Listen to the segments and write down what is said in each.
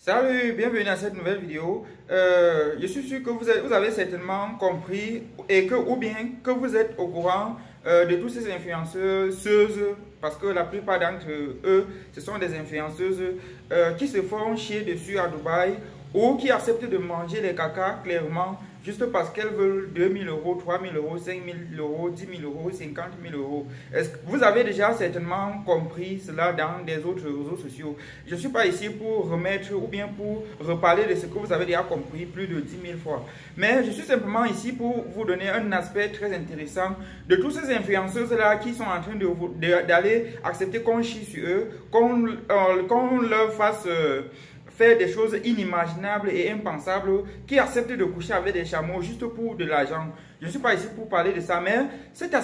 Salut, bienvenue à cette nouvelle vidéo. Je suis sûr que vous avez certainement compris et que, ou bien que vous êtes au courant de tous ces influenceuses, parce que la plupart d'entre eux, ce sont des influenceuses qui se font chier dessus à Dubaï ou qui acceptent de manger les caca clairement juste parce qu'elles veulent 2000 euros, 3000 euros, 5000 euros, 10 000 euros, 50 000 euros. Vous avez déjà certainement compris cela dans des autres réseaux sociaux. Je ne suis pas ici pour remettre ou bien pour reparler de ce que vous avez déjà compris plus de 10 000 fois. Mais je suis simplement ici pour vous donner un aspect très intéressant de tous ces influenceuses-là qui sont en train d'aller accepter qu'on chie sur eux, qu'on leur fasse... faire des choses inimaginables et impensables, qui acceptent de coucher avec des chameaux juste pour de l'argent. Je ne suis pas ici pour parler de ça, mais cet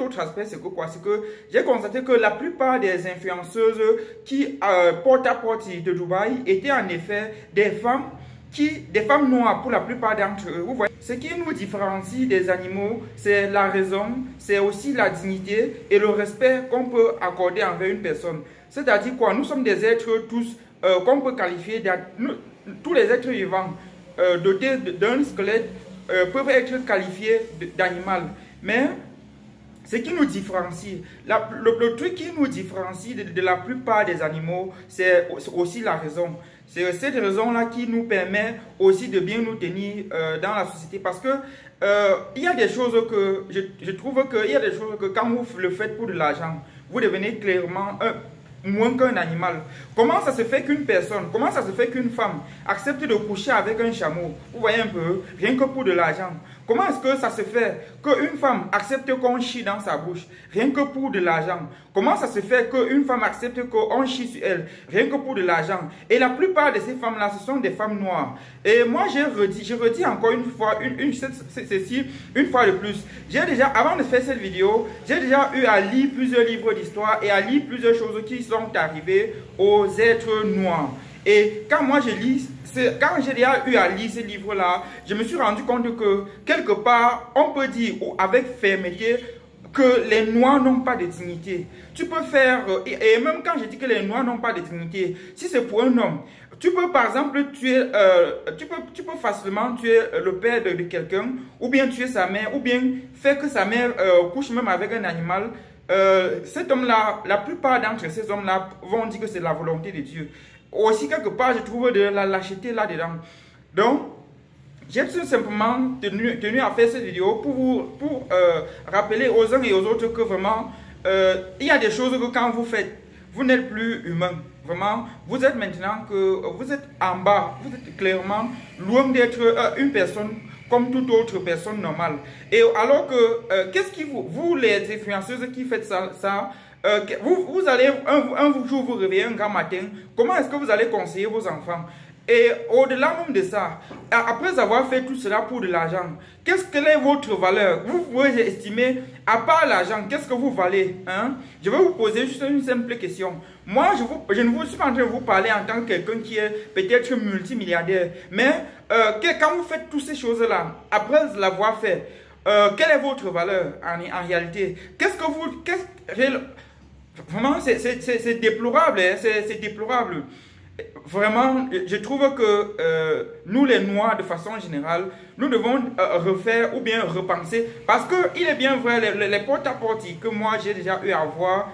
autre aspect, c'est que quoi? C'est que j'ai constaté que la plupart des influenceuses qui portent à porte de Dubaï étaient en effet des femmes noires pour la plupart d'entre eux. Vous voyez, ce qui nous différencie des animaux, c'est la raison, c'est aussi la dignité et le respect qu'on peut accorder envers une personne. C'est-à-dire quoi? Nous sommes des êtres tous qu'on peut qualifier, tous les êtres vivants dotés d'un squelette peuvent être qualifiés d'animal. Mais ce qui nous différencie, le truc qui nous différencie de la plupart des animaux, c'est aussi la raison. C'est cette raison-là qui nous permet aussi de bien nous tenir dans la société. Parce que il y a des choses que, je trouve qu'il y a des choses que quand vous le faites pour de l'argent, vous devenez clairement moins qu'un animal. Comment ça se fait qu'une personne, comment ça se fait qu'une femme accepte de coucher avec un chameau? Vous voyez un peu, rien que pour de l'argent. Comment est-ce que ça se fait qu'une femme accepte qu'on chie dans sa bouche, rien que pour de l'argent? Comment ça se fait qu'une femme accepte qu'on chie sur elle, rien que pour de l'argent? Et la plupart de ces femmes-là, ce sont des femmes noires. Et moi, je redis encore une fois, ceci, une fois de plus. Avant de faire cette vidéo, j'ai déjà eu à lire plusieurs livres d'histoire et à lire plusieurs choses qui sont arrivées aux êtres noirs. Et quand moi je lis, quand j'ai déjà eu à lire ces livres-là, je me suis rendu compte que quelque part, on peut dire avec fermeté que les Noirs n'ont pas de dignité. Tu peux faire, et même quand je dis que les Noirs n'ont pas de dignité, si c'est pour un homme, tu peux par exemple tuer, tu peux facilement tuer le père de quelqu'un, ou bien tuer sa mère, ou bien faire que sa mère couche même avec un animal. Cet homme-là, la plupart d'entre ces hommes-là vont dire que c'est la volonté de Dieu. Aussi, quelque part, je trouve de la lâcheté là-dedans. Donc, j'ai tout simplement tenu à faire cette vidéo pour rappeler aux uns et aux autres que vraiment, il y a des choses que quand vous faites, vous n'êtes plus humain. Vraiment, vous êtes maintenant que vous êtes en bas, vous êtes clairement loin d'être une personne comme toute autre personne normale. Et alors que, qu'est-ce qui vous les influenceuses qui faites ça vous allez un jour vous réveiller un grand matin, comment est-ce que vous allez conseiller vos enfants? Et au-delà même de ça, après avoir fait tout cela pour de l'argent, quelle est votre valeur? Vous pouvez estimer, à part l'argent, qu'est-ce que vous valez, hein? Je vais vous poser juste une simple question. Moi, je ne suis pas en train de vous parler en tant que quelqu'un qui est peut-être multimilliardaire. Mais quand vous faites toutes ces choses-là, après l'avoir fait, quelle est votre valeur en réalité? Vraiment, c'est déplorable, hein? C'est déplorable. Vraiment, je trouve que nous les Noirs, de façon générale, nous devons refaire ou bien repenser. Parce qu'il est bien vrai, les porte-à-porte que moi j'ai déjà eu à voir,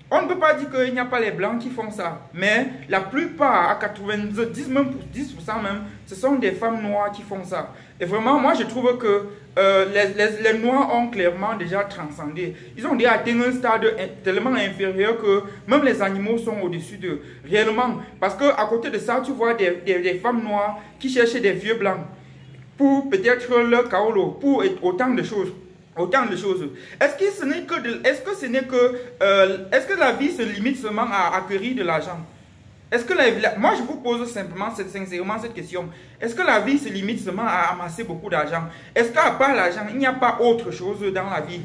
on ne peut pas dire qu'il n'y a pas les Blancs qui font ça. Mais la plupart, à 90, même 10% même, ce sont des femmes noires qui font ça. Et vraiment, moi je trouve que les Noirs ont clairement déjà transcendé. Ils ont déjà atteint un stade tellement inférieur que même les animaux sont au-dessus d'eux. Réellement. Parce qu'à côté de ça, tu vois des femmes noires qui cherchent des vieux Blancs pour peut-être leur kaolo, pour autant de choses. Autant de choses. Est-ce que la vie se limite seulement à acquérir de l'argent? Moi, je vous pose sincèrement cette question. Est-ce que la vie se limite seulement à amasser beaucoup d'argent? Est-ce qu'à part l'argent, il n'y a pas autre chose dans la vie?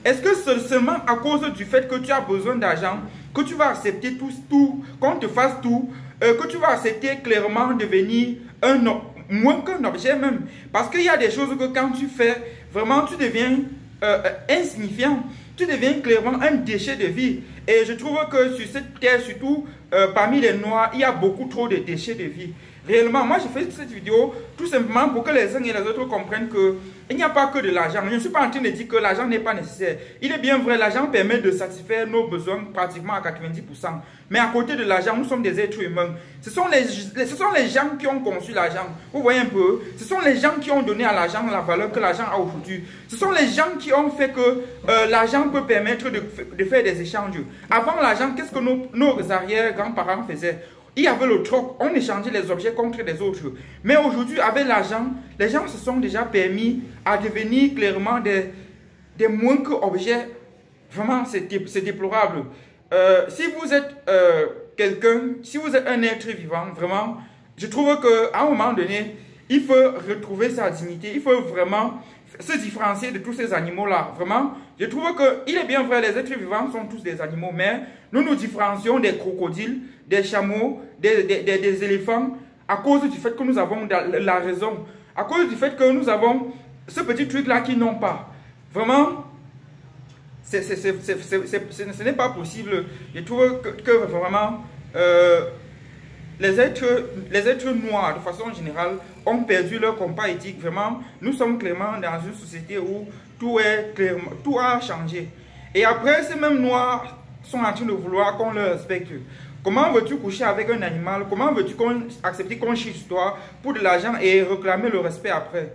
Est-ce que c'est seulement à cause du fait que tu as besoin d'argent que tu vas accepter tout, qu'on te fasse tout, que tu vas accepter clairement devenir moins qu'un objet même? Parce qu'il y a des choses que quand tu fais, vraiment tu deviens insignifiant. Tu deviens clairement un déchet de vie. Et je trouve que sur cette terre, surtout parmi les Noirs, il y a beaucoup trop de déchets de vie. Réellement, moi je fais cette vidéo tout simplement pour que les uns et les autres comprennent qu'il n'y a pas que de l'argent. Je ne suis pas en train de dire que l'argent n'est pas nécessaire. Il est bien vrai, l'argent permet de satisfaire nos besoins pratiquement à 90%. Mais à côté de l'argent, nous sommes des êtres humains. Ce sont les gens qui ont conçu l'argent. Vous voyez un peu? Ce sont les gens qui ont donné à l'argent la valeur que l'argent a aujourd'hui. Ce sont les gens qui ont fait que l'argent peut permettre de faire des échanges. Avant l'argent, qu'est-ce que nos arrière-grands-parents faisaient? Il y avait le troc, on échangeait les objets contre les autres. Mais aujourd'hui, avec l'argent, les gens se sont déjà permis à devenir clairement des moins qu'objets. Vraiment, c'est déplorable. Si vous êtes quelqu'un, si vous êtes un être vivant, vraiment, je trouve qu'à un moment donné, il faut retrouver sa dignité. Il faut vraiment se différencier de tous ces animaux-là. Vraiment, je trouve qu'il est bien vrai, les êtres vivants sont tous des animaux, mais nous nous différencions des crocodiles, des chameaux, des éléphants, à cause du fait que nous avons la raison, à cause du fait que nous avons ce petit truc-là qu'ils n'ont pas. Vraiment, ce n'est pas possible. Je trouve que vraiment, les êtres noirs, de façon générale, ont perdu leur compas éthique. Vraiment, nous sommes clairement dans une société où tout a changé. Et après, ces mêmes noirs sont en train de vouloir qu'on leur respecte. Comment veux-tu coucher avec un animal? Comment veux-tu accepter qu'on chie sur toi pour de l'argent et réclamer le respect après?